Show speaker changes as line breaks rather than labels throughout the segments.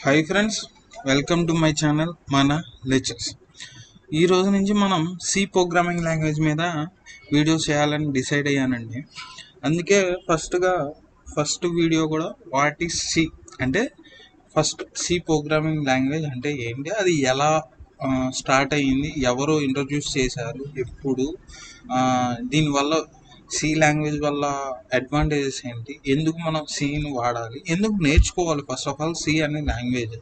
Hi friends, welcome to my channel మన lectures. ఈ రోజు నుంచి మనం సి ప్రోగ్రామింగ్ లాంగ్వేజ్ మీద వీడియోస్ చేయాలని డిసైడ్ అయ్యానండి. అందుకే ఫస్ట్ వీడియో కూడా వాట్ ఈస్ సి అంటే ఫస్ట్ సి ప్రోగ్రామింగ్ లాంగ్వేజ్ అంటే ఏంటి, అది ఎలా స్టార్ట్ అయ్యింది, ఎవరు ఇంట్రడ్యూస్ చేశారు, ఎప్పుడు, దీనివల్ల సి లాంగ్వేజ్ వల్ల అడ్వాంటేజెస్ ఏంటి, ఎందుకు మనం సిని వాడాలి, ఎందుకు నేర్చుకోవాలి ఫస్ట్ ఆఫ్ ఆల్ సి అనే లాంగ్వేజ్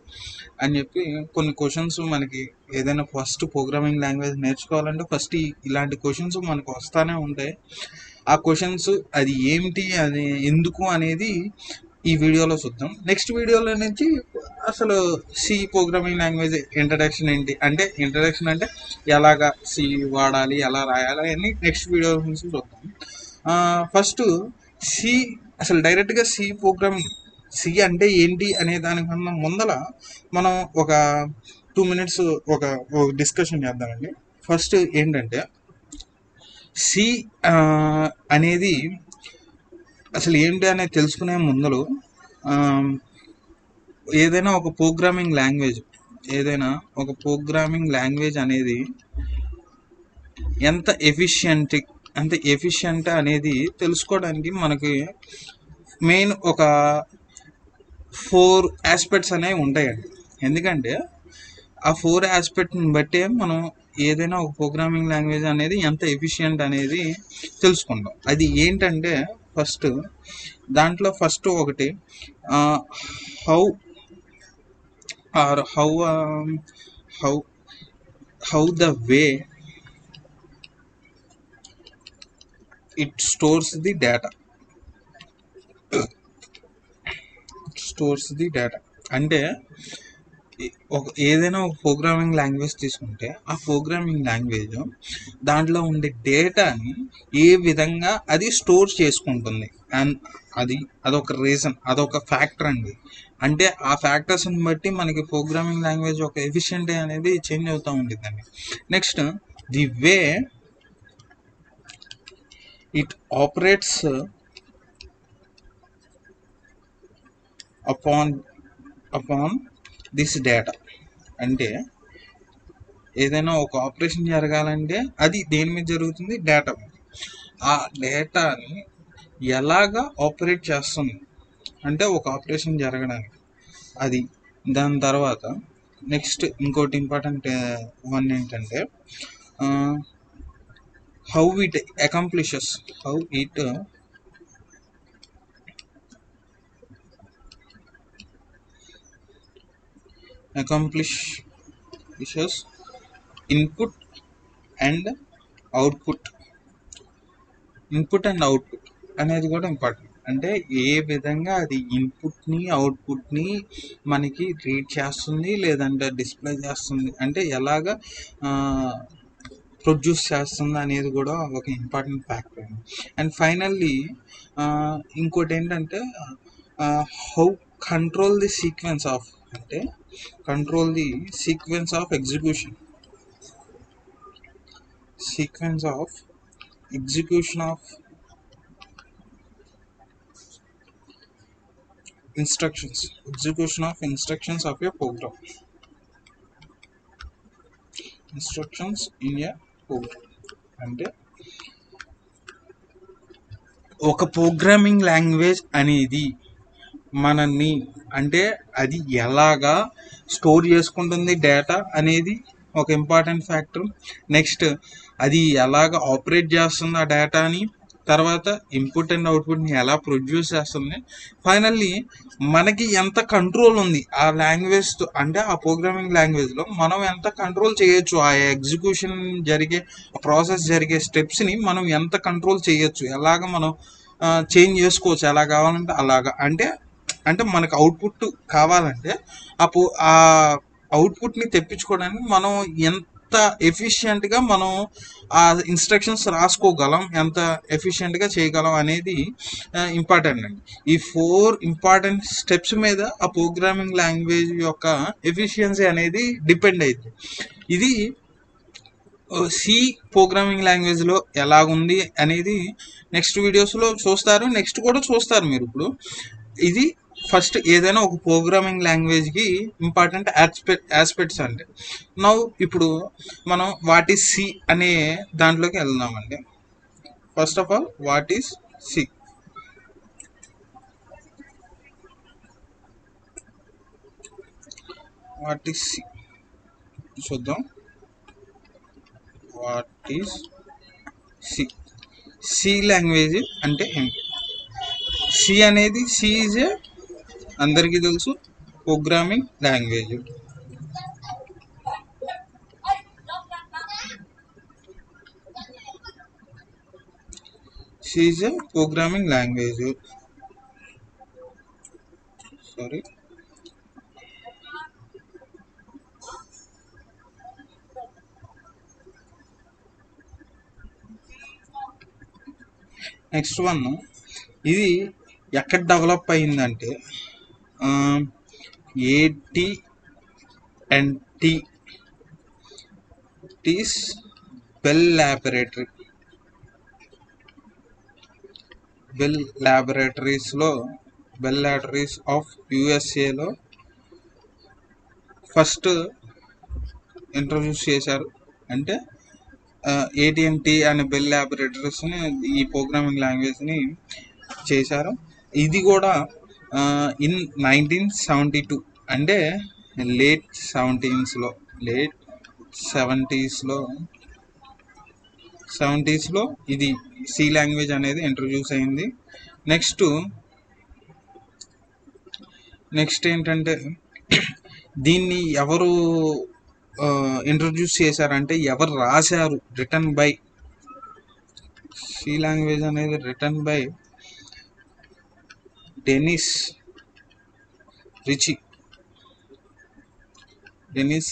అని చెప్పి కొన్ని క్వశ్చన్స్ మనకి ఏదైనా ఫస్ట్ ప్రోగ్రామింగ్ లాంగ్వేజ్ నేర్చుకోవాలంటే ఫస్ట్ ఇలాంటి క్వశ్చన్స్ మనకు వస్తూనే ఉంటాయి. ఆ క్వశ్చన్స్ అది ఏమిటి, అది ఎందుకు అనేది ఈ వీడియోలో చూద్దాం. నెక్స్ట్ వీడియోలో నుంచి అసలు సి ప్రోగ్రామింగ్ లాంగ్వేజ్ ఇంట్రడక్షన్ ఏంటి, అంటే ఇంట్రడక్షన్ అంటే ఎలాగా సి వాడాలి, ఎలా రాయాలి అని నెక్స్ట్ వీడియో నుంచి చూద్దాం. ఫస్ట్ సి అసలు డైరెక్ట్గా సి ప్రోగ్రామింగ్ సి అంటే ఏంటి అనే దానికన్నా ముందల మనం ఒక 2 minutes ఒక డిస్కషన్ చేద్దామండి. ఫస్ట్ ఏంటంటే సి అనేది అసలు ఏంటి అనేది తెలుసుకునే ముందలు ఏదైనా ఒక ప్రోగ్రామింగ్ లాంగ్వేజ్ అనేది ఎంత ఎఫిషియంట్ అనేది తెలుసుకోవడానికి మనకి మెయిన్ ఒక 4 ఆస్పెక్ట్స్ అనేవి ఉంటాయండి. ఎందుకంటే ఆ 4 ఆస్పెక్ట్ని బట్టే మనం ఏదైనా ఒక ప్రోగ్రామింగ్ లాంగ్వేజ్ అనేది ఎంత ఎఫిషియంట్ అనేది తెలుసుకుంటాం. అది ఏంటంటే దాంట్లో ఫస్ట్ ఒకటి how the way it stores the data. అంటే ఏదైనా ఒక ప్రోగ్రామింగ్ లాంగ్వేజ్ తీసుకుంటే ఆ ప్రోగ్రామింగ్ లాంగ్వేజ్ దాంట్లో ఉండే డేటాని ఏ విధంగా అది స్టోర్ చేసుకుంటుంది, అండ్ అదొక రీజన్, అదొక ఫ్యాక్టర్ అండి. అంటే ఆ ఫ్యాక్టర్స్ని బట్టి మనకి ప్రోగ్రామింగ్ లాంగ్వేజ్ ఒక ఎఫిషియెంట్ అనేది చేంజ్ అవుతూ ఉంటుందండి. Next the way it operates upon this data. అంటే ఏదైనా ఒక ఆపరేషన్ జరగాలంటే అది దేని మీద జరుగుతుంది, డేటా మీద. ఆ డేటాని ఎలాగా ఆపరేట్ చేస్తుంది అంటే ఒక ఆపరేషన్ జరగడానికి అది. దాని తర్వాత నెక్స్ట్ ఇంకోటి ఇంపార్టెంట్ వన్ ఏంటంటే how it accomplishes input and output అనేది కూడా ఇంపార్టెంట్. అంటే ఏ విధంగా అది ఇన్పుట్ని అవుట్పుట్ని మనకి రీడ్ చేస్తుంది, లేదంటే డిస్ప్లే చేస్తుంది, అంటే ఎలాగా ప్రొడ్యూస్ చేస్తుంది అనేది కూడా ఒక ఇంపార్టెంట్ ఫ్యాక్టర్. అండ్ ఫైనల్లీ ఇంకోటి ఏంటంటే how control the sequence of execution of instructions of a program. Instructions in a program అంటే ఒక ప్రోగ్రామింగ్ లాంగ్వేజ్ అనేది మనల్ని అంటే అది ఎలాగా స్టోర్ చేసుకుంటుంది డేటా అనేది ఒక ఇంపార్టెంట్ ఫ్యాక్టర్. నెక్స్ట్ అది ఎలాగ ఆపరేట్ చేస్తుంది ఆ డేటాని, తర్వాత ఇన్పుట్ అండ్ అవుట్పుట్ని ఎలా ప్రొడ్యూస్ చేస్తుంది, ఫైనల్లీ మనకి ఎంత కంట్రోల్ ఉంది ఆ లాంగ్వేజ్తో, అంటే ఆ ప్రోగ్రామింగ్ లాంగ్వేజ్లో మనం ఎంత కంట్రోల్ చేయొచ్చు, ఆ ఎగ్జిక్యూషన్ ప్రాసెస్ జరిగే స్టెప్స్ని మనం ఎంత కంట్రోల్ చేయొచ్చు, ఎలాగ మనం చేంజ్ చేసుకోవచ్చు ఎలా కావాలంటే అలాగా. అంటే మనకు అవుట్పుట్ కావాలంటే ఆ అవుట్పుట్ని తెప్పించుకోవడానికి మనం ఎంత ఎఫిషియెంట్గా మనం ఆ ఇన్స్ట్రక్షన్స్ రాసుకోగలం, ఎంత ఎఫిషియెంట్గా చేయగలం అనేది ఇంపార్టెంట్ అండి. ఈ 4 ఇంపార్టెంట్ స్టెప్స్ మీద ఆ ప్రోగ్రామింగ్ లాంగ్వేజ్ యొక్క ఎఫిషియన్సీ అనేది డిపెండ్ అయింది. ఇది సి ప్రోగ్రామింగ్ లాంగ్వేజ్లో ఎలాగుంది అనేది నెక్స్ట్ వీడియోస్లో చూస్తారు, నెక్స్ట్ కూడా చూస్తారు మీరు. ఇప్పుడు ఇది ఫస్ట్ ఏదైనా ఒక ప్రోగ్రామింగ్ లాంగ్వేజ్కి ఇంపార్టెంట్ ఆస్పెక్ట్స్ అంటే ఇప్పుడు మనం వాట్ ఈస్ సి అనే దాంట్లోకి వెళ్దామండి. First of all what is C. What is C చూద్దాం. What is C. C language అంటే ఏంటి? సి అనేది ఈజ్ అందరికీ తెలుసు programming language. C is programming language. Sorry, next one, ఇది ఎక్కడ డెవలప్ అయిందంటే AT&T Bell laboratories of USA first introduce చేశారు. అంటే AT&T అనే బెల్ ల్యాబొరేటరీస్ని ఈ ప్రోగ్రామింగ్ లాంగ్వేజ్ని చేశారు. ఇది కూడా ఇన్ 1972 అంటే లేట్ 70sలో ఇది సి లాంగ్వేజ్ అనేది ఇంట్రొడ్యూస్ అయింది. నెక్స్ట్ ఏంటంటే దీన్ని ఎవరు ఇంట్రొడ్యూస్ చేశారంటే, ఎవరు రాశారు, రిటర్న్ బై, సి లాంగ్వేజ్ అనేది రిటర్న్ బై డెనిస్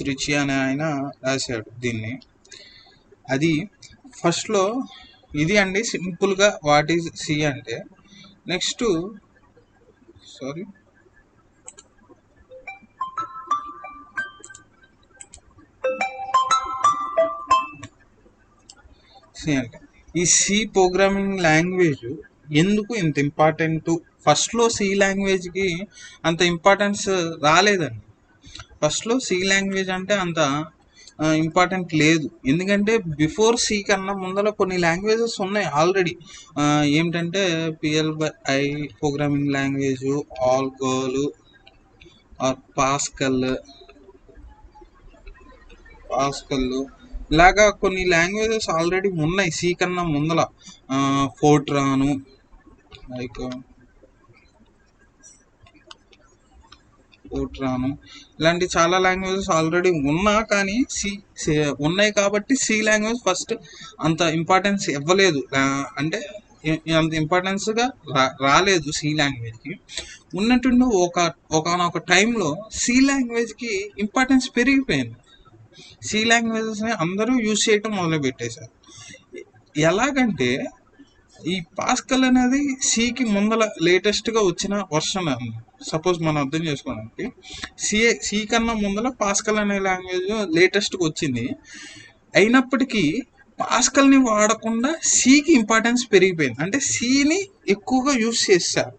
రిచి అనే ఆయన రాశాడు దీన్ని. అది ఫస్ట్లో ఇది అండి సింపుల్గా వాట్ ఈజ్ సి అంటే. నెక్స్ట్ సి అంటే ఈ సి ప్రోగ్రామింగ్ లాంగ్వేజ్ ఎందుకు ఇంత ఇంపార్టెంట్? ఫస్ట్లో సి లాంగ్వేజ్కి అంత ఇంపార్టెన్స్ రాలేదండి. ఫస్ట్లో సి లాంగ్వేజ్ అంటే అంత ఇంపార్టెంట్ లేదు. ఎందుకంటే బిఫోర్ సి కన్నా ముందర కొన్ని లాంగ్వేజెస్ ఉన్నాయి ఆల్రెడీ. ఏమిటంటే PLI programming language, ALGOL or Pascal ఇలాగా కొన్ని లాంగ్వేజెస్ ఆల్రెడీ ఉన్నాయి సి కన్నా ముందల. ఫోర్ట్రాన్, ఇలాంటి చాలా లాంగ్వేజెస్ ఆల్రెడీ కానీ ఉన్నాయి కాబట్టి సి లాంగ్వేజ్ ఫస్ట్ అంత ఇంపార్టెన్స్ ఇవ్వలేదు. అంటే అంత ఇంపార్టెన్స్గా రాలేదు సి లాంగ్వేజ్కి. ఉన్నట్టుండి ఒకనొక టైంలో సి లాంగ్వేజ్కి ఇంపార్టెన్స్ పెరిగిపోయింది. సి లాంగ్వేజెస్ని అందరూ యూజ్ చేయటం మొదలుపెట్టేశారు. ఎలాగంటే ఈ పాస్కల్ అనేది సికి ముందల లేటెస్ట్గా వచ్చిన వర్షన్. సపోజ్ మనం అర్థం చేసుకోవడానికి సి కన్నా ముందల పాస్కల్ అనే లాంగ్వేజ్ లేటెస్ట్గా వచ్చింది. అయినప్పటికీ పాస్కల్ని వాడకుండా సికి ఇంపార్టెన్స్ పెరిగిపోయింది. అంటే సిని ఎక్కువగా యూజ్ చేశారు.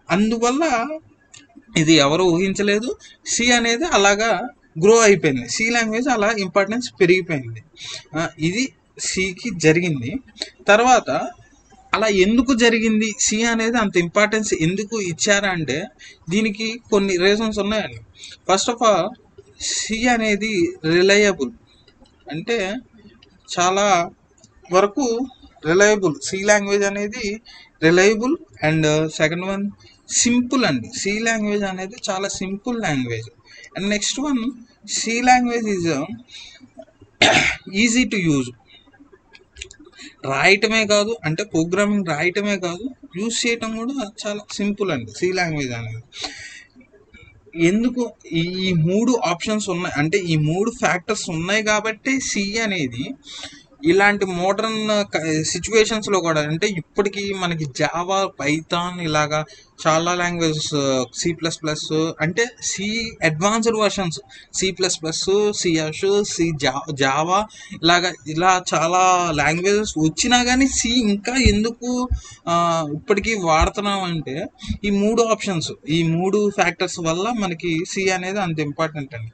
అందువల్ల ఇది ఎవరు ఊహించలేదు. సి అనేది అలాగా గ్రో అయిపోయింది. సి లాంగ్వేజ్ అలా ఇంపార్టెన్స్ పెరిగిపోయింది. ఇది సికి జరిగింది. తర్వాత అలా ఎందుకు జరిగింది, సి అనేది అంత ఇంపార్టెన్స్ ఎందుకు ఇచ్చారంటే దీనికి కొన్ని రీజన్స్ ఉన్నాయండి. ఫస్ట్ ఆఫ్ ఆల్ సి అనేది రిలయబుల్, అంటే చాలా వరకు రిలయబుల్. సి లాంగ్వేజ్ అనేది reliable. And second one simple అండి. సి లాంగ్వేజ్ అనేది చాలా simple language. And next one, C language is easy to use. రాయటమే కాదు, అంటే ప్రోగ్రామింగ్ రాయటమే కాదు, యూజ్ చేయటం కూడా చాలా సింపుల్ అండి సి లాంగ్వేజ్ అనేది. ఎందుకు ఈ 3 ఆప్షన్స్ ఉన్నాయి అంటే ఈ 3 ఫ్యాక్టర్స్ ఉన్నాయి కాబట్టి సి అనేది ఇలాంటి మోడర్న్ సిచ్యువేషన్స్లో కూడా అంటే ఇప్పటికీ మనకి జావా, పైథాన్ ఇలాగా చాలా లాంగ్వేజెస్, సి ప్లస్ ప్లస్ అంటే C advanced versions, C plus plus, CS, Java ఇలా చాలా లాంగ్వేజెస్ వచ్చినా కానీ సి ఇంకా ఎందుకు ఇప్పటికీ వాడుతున్నాం అంటే ఈ మూడు ఆప్షన్స్, ఈ మూడు ఫ్యాక్టర్స్ వల్ల మనకి సి అనేది అంత ఇంపార్టెంట్ అండి.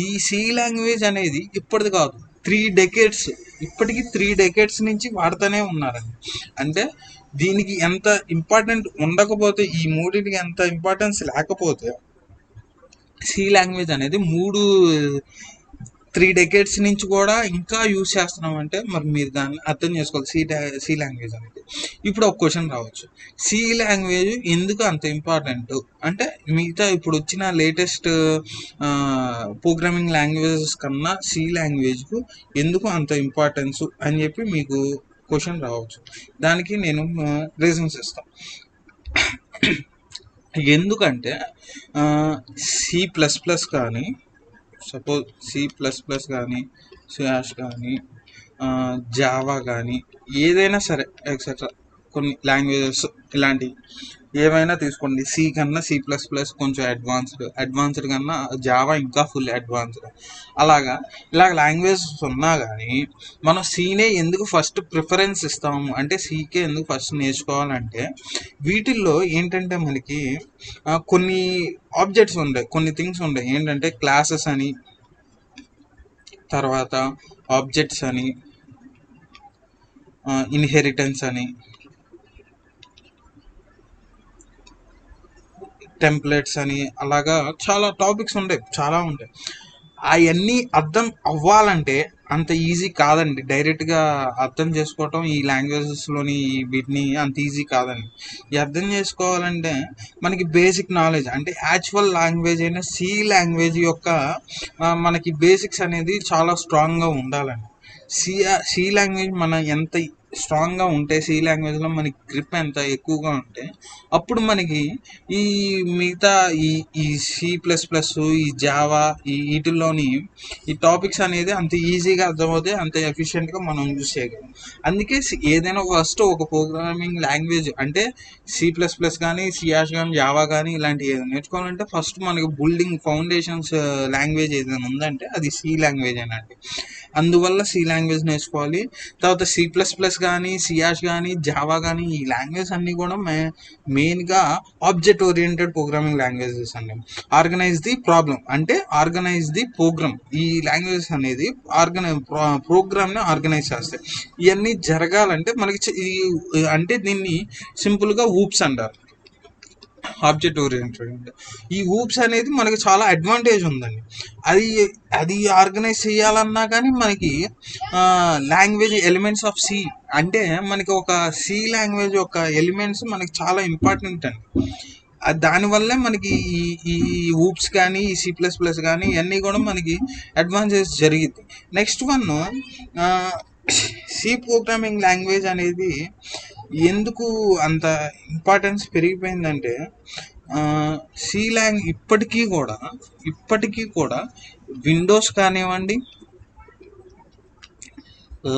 ఈ సి లాంగ్వేజ్ అనేది ఇప్పటిది కాదు, 3 decades, ఇప్పటికీ 3 decades నుంచి వాడుతూనే ఉన్నారండి. అంటే దీనికి ఎంత ఇంపార్టెంట్ ఉండకపోతే, ఈ మూడింటికి ఎంత ఇంపార్టెన్స్ లేకపోతే సి లాంగ్వేజ్ అనేది 3 decades నుంచి కూడా ఇంకా యూజ్ చేస్తున్నాం అంటే మరి మీరు దాన్ని అర్థం చేసుకోవాలి. సి లాంగ్వేజ్ అనేది ఇప్పుడు ఒక క్వశ్చన్ రావచ్చు, సి లాంగ్వేజ్ ఎందుకు అంత ఇంపార్టెంట్ అంటే మిగతా ఇప్పుడు వచ్చిన లేటెస్ట్ ప్రోగ్రామింగ్ లాంగ్వేజెస్ కన్నా సి లాంగ్వేజ్కు ఎందుకు అంత ఇంపార్టెన్స్ అని చెప్పి మీకు క్వశ్చన్ రావచ్చు. దానికి నేను రీజన్స్ ఇస్తాను. ఎందుకంటే సి ప్లస్ ప్లస్ కానీ, సపోజ్ సి ప్లస్ ప్లస్ కానీ, సియాష్ కానీ, జావా కానీ, ఏదైనా సరే ఎక్సెట్రా కొన్ని లాంగ్వేజెస్ ఇలాంటివి ఏమైనా తీసుకోండి, సి కన్నా సి ప్లస్ ప్లస్ కొంచెం అడ్వాన్స్డ్ కన్నా జావా ఇంకా ఫుల్ అడ్వాన్స్డ్, ఇలాగ లాంగ్వేజెస్ ఉన్నా కానీ మనం సీనే ఎందుకు ఫస్ట్ ప్రిఫరెన్స్ ఇస్తాము అంటే సీకే ఎందుకు ఫస్ట్ నేర్చుకోవాలంటే వీటిల్లో ఏంటంటే మనకి కొన్ని ఆబ్జెక్ట్స్ ఉంటాయి, కొన్ని థింగ్స్ ఉంటాయి. ఏంటంటే క్లాసెస్ అని, తర్వాత ఆబ్జెక్ట్స్ అని, ఇన్హెరిటెన్స్ అని, టెంప్లెట్స్ అని, అలాగా చాలా టాపిక్స్ ఉంటాయి, చాలా ఉంటాయి. అవన్నీ అర్థం అవ్వాలంటే అంత ఈజీ కాదండి. డైరెక్ట్గా అర్థం చేసుకోవటం ఈ లాంగ్వేజెస్లోని వీటిని అంత ఈజీ కాదండి. ఈ అర్థం చేసుకోవాలంటే మనకి బేసిక్ నాలెడ్జ్ అంటే యాక్చువల్ లాంగ్వేజ్ అయిన సి లాంగ్వేజ్ యొక్క మనకి బేసిక్స్ అనేది చాలా స్ట్రాంగ్గా ఉండాలండి. సి లాంగ్వేజ్ మన ఎంత స్ట్రాంగ్గా ఉంటే, సి లాంగ్వేజ్లో మనకి గ్రిప్ ఎంత ఎక్కువగా ఉంటే అప్పుడు మనకి ఈ మిగతా ఈ సి ప్లస్ ప్లస్, ఈ జావా, వీటిల్లోని ఈ టాపిక్స్ అనేది అంత ఈజీగా అర్థమవుతాయి, అంత ఎఫిషియెంట్గా మనం యూజ్ చేయగలం. అందుకే ఏదైనా ఫస్ట్ ఒక ప్రోగ్రామింగ్ లాంగ్వేజ్ అంటే సి ప్లస్ ప్లస్ కానీ, సియాష్ కానీ, జావా కానీ ఇలాంటివి ఏదైనా నేర్చుకోవాలంటే ఫస్ట్ మనకి బిల్డింగ్ ఫౌండేషన్స్ లాంగ్వేజ్ ఏదైనా ఉందంటే అది సి లాంగ్వేజ్ అనండి. అందువల్ల సి లాంగ్వేజ్ నేర్చుకోవాలి. తర్వాత సి ప్లస్ ప్లస్ కానీ, సియాష్ కానీ, జావా కానీ ఈ లాంగ్వేజ్ అన్నీ కూడా మెయిన్గా ఆబ్జెక్ట్ ఓరియంటెడ్ ప్రోగ్రామింగ్ లాంగ్వేజెస్ అండి. ఆర్గనైజ్ ది ప్రాబ్లం అంటే ఆర్గనైజ్ ది ప్రోగ్రామ్. ఈ లాంగ్వేజెస్ అనేది ప్రోగ్రామ్ని ఆర్గనైజ్ చేస్తాయి. ఇవన్నీ జరగాలంటే మనకి అంటే దీన్ని సింపుల్గా ఊప్స్ అంటారు, ఆబ్జెక్ట్ ఓరియంటెడ్. ఈ ఊప్స్ అనేది మనకి చాలా అడ్వాంటేజ్ ఉందండి. అది ఆర్గనైజ్ చేయాలన్నా కానీ మనకి లాంగ్వేజ్ ఎలిమెంట్స్ ఆఫ్ సి అంటే మనకి ఒక సి లాంగ్వేజ్ యొక్క ఎలిమెంట్స్ మనకి చాలా ఇంపార్టెంట్ అండి. దానివల్లే మనకి ఈ ఊప్స్ కానీ, ఈ సి ప్లస్ ప్లస్ కానీ ఇవన్నీ కూడా మనకి అడ్వాంటేజ్ జరిగింది. Next one, C programming language అనేది ఎందుకు అంత ఇంపార్టెన్స్ పెరిగిపోయిందంటే ఇప్పటికీ కూడా విండోస్ కానివ్వండి,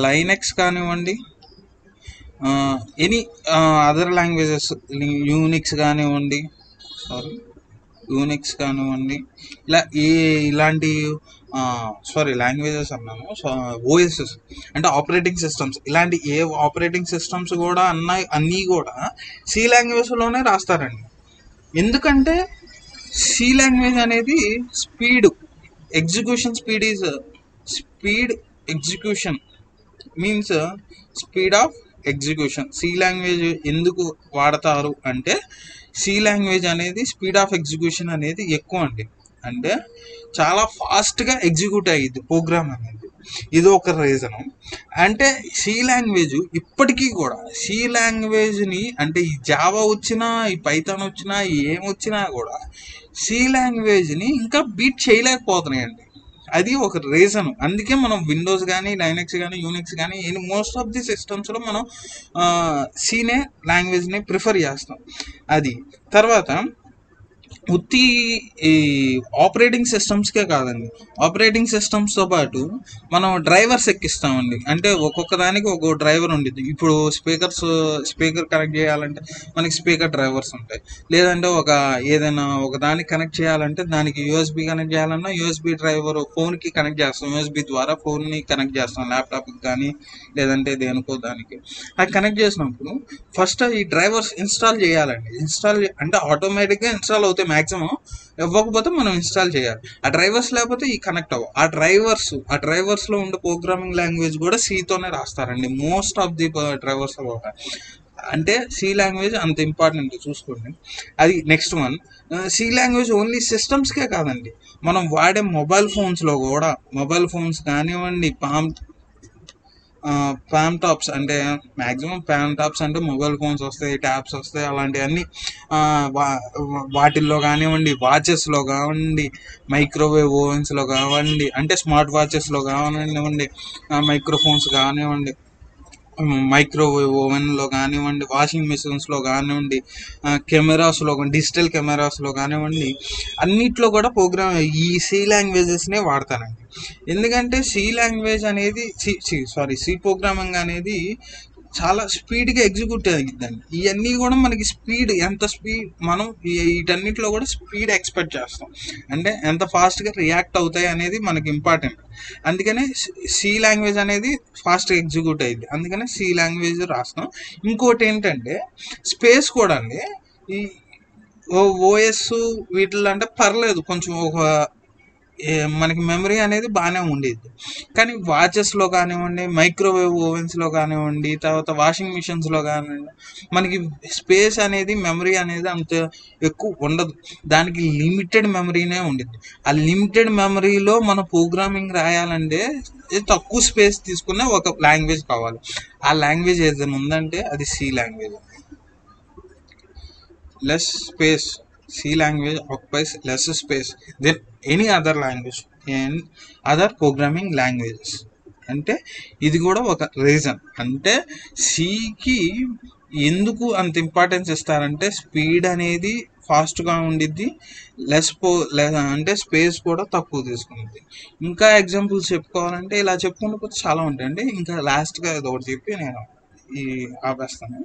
లైనక్స్ కానివ్వండి, ఎనీ అదర్ లాంగ్వేజెస్, యూనిక్స్ కానివ్వండి, ఇలాంటి లాంగ్వేజెస్ అన్నాను, ఓఎస్ఎస్ అంటే ఆపరేటింగ్ సిస్టమ్స్, ఇలాంటి ఏ ఆపరేటింగ్ సిస్టమ్స్ కూడా అన్నీ కూడా సి లాంగ్వేజ్లోనే రాస్తారండి. ఎందుకంటే సి లాంగ్వేజ్ అనేది speed execution means speed of execution. C language ఎందుకు వాడతారు అంటే సి లాంగ్వేజ్ అనేది స్పీడ్ ఆఫ్ ఎగ్జిక్యూషన్ అనేది ఎక్కువ అండి. అంటే చాలా ఫాస్ట్గా ఎగ్జిక్యూట్ అయ్యింది ప్రోగ్రామ్ అనేది, ఇది ఒక రీజను. అంటే సి లాంగ్వేజ్ ఇప్పటికీ కూడా సి లాంగ్వేజ్ని అంటే ఈ జావా వచ్చినా, ఈ పైథాన్ వచ్చినా, ఏమొచ్చినా కూడా సి లాంగ్వేజ్ని ఇంకా బీట్ చేయలేకపోతున్నాయండి. అది ఒక రీజన్. అందుకే మనం విండోస్ కానీ, లైనక్స్ కానీ, యూనిక్స్ కానీ మోస్ట్ ఆఫ్ ది సిస్టమ్స్లో మనం సీనే లాంగ్వేజ్ని ప్రిఫర్ చేస్తాం. అది తర్వాత ఉత్తి ఈ ఆపరేటింగ్ సిస్టమ్స్కే కాదండి, ఆపరేటింగ్ సిస్టమ్స్తో పాటు మనం డ్రైవర్స్ ఎక్కిస్తామండి. అంటే ఒక్కొక్క దానికి ఒక్కొక్క డ్రైవర్ ఉండిద్ది. ఇప్పుడు స్పీకర్ కనెక్ట్ చేయాలంటే మనకి స్పీకర్ డ్రైవర్స్ ఉంటాయి. లేదంటే ఏదైనా ఒక దానికి కనెక్ట్ చేయాలంటే దానికి యూఎస్బి కనెక్ట్ చేయాలన్నా యూఎస్బి డ్రైవర్ ఫోన్కి కనెక్ట్ చేస్తాం. యూఎస్బి ద్వారా ఫోన్ని కనెక్ట్ చేస్తాం, ల్యాప్టాప్కి కానీ లేదంటే దేనికో దానికి. అది కనెక్ట్ చేసినప్పుడు ఫస్ట్ ఈ డ్రైవర్స్ ఇన్స్టాల్ చేయాలండి. ఇన్స్టాల్ అంటే ఆటోమేటిక్గా ఇన్స్టాల్ అవుతాయి మ్యాక్సిమం. ఇవ్వకపోతే మనం ఇన్స్టాల్ చేయాలి. ఆ డ్రైవర్స్ లేకపోతే ఈ కనెక్ట్ అవ్వ. ఆ డ్రైవర్స్లో ఉండే ప్రోగ్రామింగ్ లాంగ్వేజ్ కూడా సీతోనే రాస్తారండి. మోస్ట్ ఆఫ్ ది డ్రైవర్స్ అంటే సి లాంగ్వేజ్ అంత ఇంపార్టెంట్ చూసుకోండి. అది next one. C language only సిస్టమ్స్కే కాదండి, మనం వాడే మొబైల్ ఫోన్స్ కానివ్వండి, పామ్ టాప్స్ అంటే మ్యాక్సిమం పామ్ టాప్స్ అంటే మొబైల్ ఫోన్స్ వస్తాయి, ట్యాబ్స్ వస్తాయి, అలాంటివన్నీ వాటిల్లో కానివ్వండి, వాచెస్లో కానివ్వండి, మైక్రోవేవ్ ఓవెన్స్లో కానివ్వండి, అంటే స్మార్ట్ వాచెస్లో కానివ్వండి, మైక్రోఫోన్స్ కానివ్వండి, మైక్రోవేవ్ ఓవెన్లో కానివ్వండి, వాషింగ్ మిషన్స్లో కానివ్వండి, డిజిటల్ కెమెరాస్లో కానివ్వండి, అన్నిట్లో కూడా ఈ సి లాంగ్వేజెస్నే వాడతానండి. ఎందుకంటే సి లాంగ్వేజ్ అనేది సి ప్రోగ్రామింగ్ అనేది చాలా స్పీడ్గా ఎగ్జిక్యూట్ అయ్యిద్దండి. ఇవన్నీ కూడా మనకి ఎంత స్పీడ్ మనం వీటన్నిటిలో కూడా స్పీడ్ ఎక్స్పెక్ట్ చేస్తాం. అంటే ఎంత ఫాస్ట్గా రియాక్ట్ అవుతాయి అనేది మనకి ఇంపార్టెంట్. అందుకనే సి లాంగ్వేజ్ అనేది ఫాస్ట్గా ఎగ్జిక్యూట్ అయ్యింది, అందుకనే సి లాంగ్వేజ్ రాస్తాం. ఇంకోటి ఏంటంటే స్పేస్ కూడా అండి. ఈ ఓఎస్ వీటిల్లో అంటే పర్లేదు, కొంచెం మనకి మెమరీ అనేది బాగానే ఉండేది. కానీ వాచెస్లో కానివ్వండి, మైక్రోవేవ్ ఓవెన్స్లో కానివ్వండి, తర్వాత వాషింగ్ మిషన్స్లో కానివ్వండి, మనకి స్పేస్ అనేది, మెమరీ అనేది అంత ఎక్కువ ఉండదు. దానికి లిమిటెడ్ మెమరీనే ఉండిద్ది. ఆ లిమిటెడ్ మెమరీలో మన ప్రోగ్రామింగ్ రాయాలంటే తక్కువ స్పేస్ తీసుకునే ఒక లాంగ్వేజ్ కావాలి. ఆ లాంగ్వేజ్ ఏదైనా ఉందంటే అది C language. Less space, C language occupies less space than any other language and other programming languages. అంటే ఇది కూడా ఒక రీజన్. అంటే సికి ఎందుకు అంత ఇంపార్టెన్స్ ఇస్తారంటే స్పీడ్ అనేది ఫాస్ట్గా ఉండిద్ది, అంటే స్పేస్ కూడా తక్కువ తీసుకుంది. ఇంకా ఎగ్జాంపుల్స్ చెప్పుకోవాలంటే ఇలా చెప్పుకుంటూ పోతే చాలా ఉంటాయండి. ఇంకా లాస్ట్గా ఏదో ఒకటి చెప్పి నేను ఆపేస్తాను.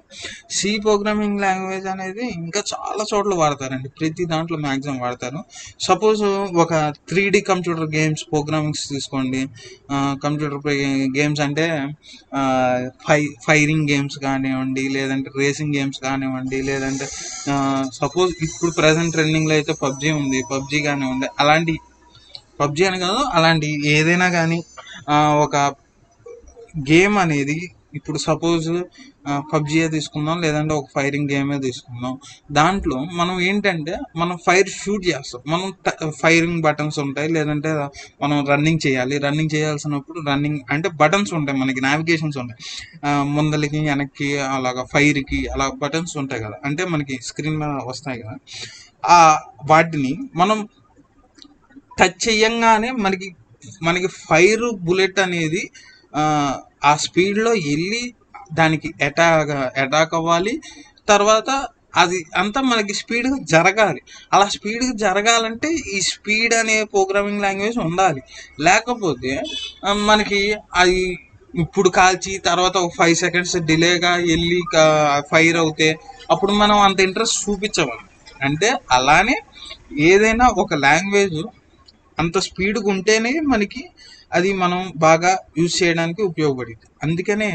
సి ప్రోగ్రామింగ్ లాంగ్వేజ్ అనేది ఇంకా చాలా చోట్ల వాడతారండి, ప్రతి దాంట్లో మ్యాక్సిమం వాడతారు. సపోజ్ ఒక 3D కంప్యూటర్ గేమ్స్ ప్రోగ్రామింగ్స్ తీసుకోండి. కంప్యూటర్ గేమ్స్ అంటే ఫైరింగ్ గేమ్స్ కానివ్వండి, లేదంటే రేసింగ్ గేమ్స్ కానివ్వండి, లేదంటే సపోజ్ ఇప్పుడు ప్రజెంట్ ట్రెండింగ్లో అయితే పబ్జీ కానివ్వండి, పబ్జీ అని కాదు, అలాంటి ఏదైనా కానీ ఒక గేమ్ అనేది, ఇప్పుడు సపోజ్ పబ్జీయే తీసుకుందాం, లేదంటే ఒక ఫైరింగ్ గేమే తీసుకుందాం. దాంట్లో మనం ఏంటంటే మనం ఫైర్ షూట్ చేస్తాం, మనం ఫైరింగ్ బటన్స్ ఉంటాయి, లేదంటే మనం రన్నింగ్ చేయాల్సినప్పుడు రన్నింగ్ అంటే బటన్స్ ఉంటాయి, మనకి నావిగేషన్స్ ఉంటాయి, ముందరికి వెనక్కి అలాగా ఫైర్కి అలా బటన్స్ ఉంటాయి కదా, అంటే మనకి స్క్రీన్ మీద వస్తాయి కదా. వాటిని మనం టచ్ చెయ్యంగానే మనకి ఫైర్ బుల్లెట్ అనేది ఆ స్పీడ్లో వెళ్ళి దానికి అటాక్ అవ్వాలి. తర్వాత అది అంతా మనకి స్పీడ్గా జరగాలి. అలా స్పీడ్గా జరగాలంటే ఈ స్పీడ్ అనే ప్రోగ్రామింగ్ లాంగ్వేజ్ ఉండాలి. లేకపోతే మనకి అది ఇప్పుడు కాల్చి తర్వాత ఒక 5 seconds డిలేగా వెళ్ళి ఫైర్ అవుతే అప్పుడు మనం అంత ఇంట్రెస్ట్ చూపించవాలి. అంటే అలానే ఏదైనా ఒక లాంగ్వేజ్ అంత స్పీడ్గా ఉంటేనే మనకి అది మనం బాగా యూజ్ చేయడానికి ఉపయోగపడింది. అందుకనే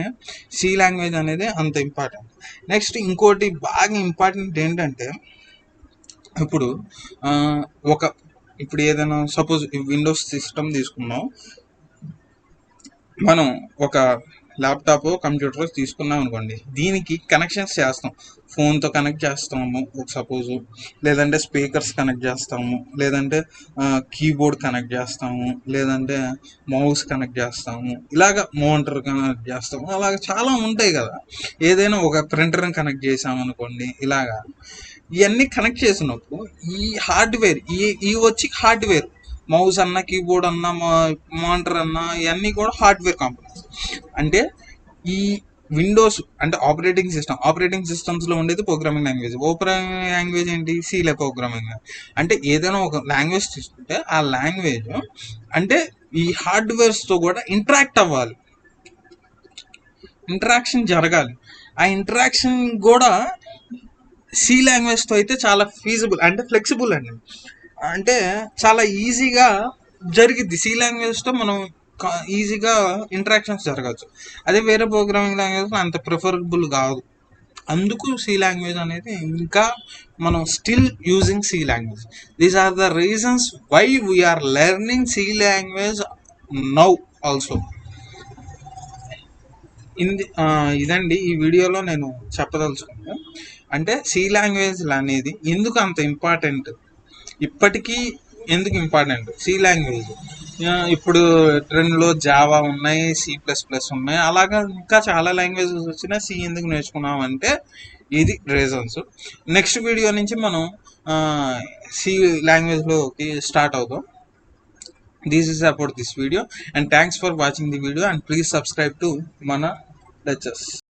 సి లాంగ్వేజ్ అనేది అంత ఇంపార్టెంట్. నెక్స్ట్ ఇంకోటి బాగా ఇంపార్టెంట్ ఏంటంటే, ఇప్పుడు ఇప్పుడు ఏదైనా సపోజ్ విండోస్ సిస్టమ్ తీసుకున్నాం, మనం ఒక ల్యాప్టాప్ కంప్యూటర్ తీసుకున్నాం అనుకోండి, దీనికి కనెక్షన్స్ చేస్తాం. ఫోన్తో కనెక్ట్ చేస్తాము సపోజు, లేదంటే స్పీకర్స్ కనెక్ట్ చేస్తాము, లేదంటే కీబోర్డ్ కనెక్ట్ చేస్తాము, లేదంటే మౌస్ కనెక్ట్ చేస్తాము, ఇలాగ మోనిటర్ కనెక్ట్ చేస్తాము, అలాగ చాలా ఉంటాయి కదా. ఏదైనా ఒక ప్రింటర్ని కనెక్ట్ చేసామనుకోండి, ఇలాగా ఇవన్నీ కనెక్ట్ చేసినప్పుడు ఈ హార్డ్వేర్ వచ్చి హార్డ్వేర్, మౌస్ అన్న, కీబోర్డ్ అన్న, మానిటర్ అన్న, ఇవన్నీ కూడా హార్డ్వేర్ కాంపోనెంట్స్. అంటే ఈ విండోస్ అంటే ఆపరేటింగ్ సిస్టమ్స్లో ఉండేది ప్రోగ్రామింగ్ లాంగ్వేజ్ ఏంటి, సీలే ప్రోగ్రామింగ్. అంటే ఏదైనా ఒక లాంగ్వేజ్ తీసుకుంటే ఆ లాంగ్వేజ్ అంటే ఈ హార్డ్వేర్స్తో కూడా ఇంటరాక్షన్ జరగాలి. ఆ ఇంటరాక్షన్ కూడా సి లాంగ్వేజ్తో అయితే చాలా ఫీజిబుల్ అంటే ఫ్లెక్సిబుల్ అండి. అంటే చాలా ఈజీగా జరిగిద్ది. సి లాంగ్వేజ్తో మనం ఈజీగా ఇంటరాక్షన్స్ జరగచ్చు. అదే వేరే ప్రోగ్రామింగ్ లాంగ్వేజ్ అంత ప్రిఫరబుల్ కాదు. అందుకు సి లాంగ్వేజ్ అనేది ఇంకా మనం still using C language. These are the reasons why we are learning C language now also. ఇదండి ఈ వీడియోలో నేను చెప్పదలుచుకున్నాను. అంటే సి లాంగ్వేజ్ అనేది ఎందుకు అంత ఇంపార్టెంట్, ఇప్పటికీ ఎందుకు ఇంపార్టెంట్ సి లాంగ్వేజ్. ఇప్పుడు ట్రెండ్లో జావా ఉన్నాయి, C++ ఉన్నాయి, అలాగా ఇంకా చాలా లాంగ్వేజెస్ వచ్చినా సి ఎందుకు నేర్చుకున్నాం అంటే ఇది రీజన్స్. నెక్స్ట్ వీడియో నుంచి మనం సి లాంగ్వేజ్లోకి స్టార్ట్ అవుతాం. This is about this video, and thanks for watching the video, and please subscribe to Mana Lectures.